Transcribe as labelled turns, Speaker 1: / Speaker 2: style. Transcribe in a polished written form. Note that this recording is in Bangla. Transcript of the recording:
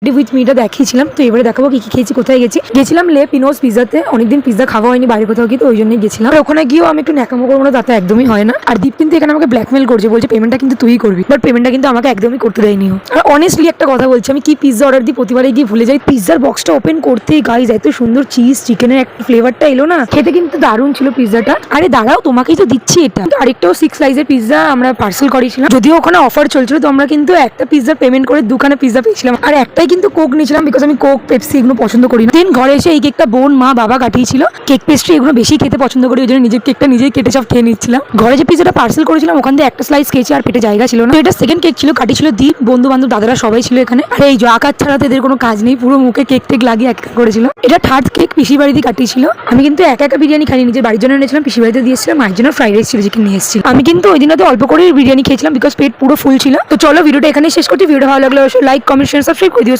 Speaker 1: উইথ মিটা দেখিয়েছিলাম। তো এবারে দেখাবো কি কি খেয়েছি, কোথায় গেছিলাম লে পিনোস পিজাতে। অনেকদিন পিজা খাওয়া হয়নি বাইরে কোথাও গিয়ে, তো ওই জন্যই গেছিলাম। আর ওখানে গিয়েও আমি একটু ন্যাকামো করবো না, তাতে একদমই হয় না। আর দীপ কিন্তু এখানে আমাকে ব্ল্যাকমেল করছে, বলছে পেমেন্টটা কিন্তু তুই করবি, বাট পেমেন্টটা কিন্তু আমাকে একদমই করতে দেয়নি। আর অনেস্টলি একটা কথা বলছি, আমি কি পিজ্জা অর্ডার দিই প্রতিবারে গিয়ে ভুলে যাই। পিজ্জার বক্সটা ওপেন করতেই গাইজ এত সুন্দর চিজ চিকেনের একটা ফ্লেভারটা এলো না, খেতে কিন্তু দারুণ ছিল পিজ্জাটা। আরে দাঁড়াও, তোমাকেই তো দিচ্ছি এটা। আরেকটাও 6 সাইজের পিজ্জা আমরা পার্সেল করেছিলাম, যদিও ওখানে অফার চলছিল, তো আমরা কিন্তু একটা পিজ্জা পেমেন্ট করে দুখানে পিজ্জা পেয়েছিলাম। আর একটাই কিন্তু কোক নিয়েছিলাম, বিকজ আমি কোক পেপসি এগুলো পছন্দ করি না। দিন ঘরে এসে এই কেকটা বোন মা বাবা কাটিয়েছিল, কেক পেস্ট্রি এগুলো বেশি খেতে পছন্দ করি, ওই জন্য নিজের কেকটা নিজেই কেটে সব খেয়ে নিচ্ছিলাম। ঘরে যে পিজ্জাটা পার্সেল করেছিলাম ওখান থেকে একটা স্লাইস খেয়েছি, আর পেটে জায়গা ছিল না। তো এটা সেকেন্ড কেক ছিল, কাটিয়েছিল দীপ, বন্ধু বান্ধব দাদারা সবাই ছিল এখানে। আর এই আকার ছাড়া তো এদের কোনো কাজ নেই, পুরো মুখে কেক টেক লাগিয়ে এক করেছিল। এটা থার্ড কেক, পিসি বাড়িতে কাটিয়েছিল। আমি কিন্তু একা বিরিয়ানি খাইনি, নিজের বাড়ির জন্য এনেছিলাম, পিসি বাড়িতে দিয়েছিলাম, মায়ের জন্য ফ্রাইড রাইস ছিল চিকেন নিয়ে এসেছিল। আমি কিন্তু ওই দিনতে অল্প করে বিরিয়ানি খেয়েছিলাম, বিকজ পেট পুরো ফুল ছিল। তো চলো ভিডিওটা এখানে শেষ করছি। ভিডিও ভালো লাগলে অবশ্যই লাইক কমেন্ট শেয়ার সাবস্ক্রাইব করে দিও।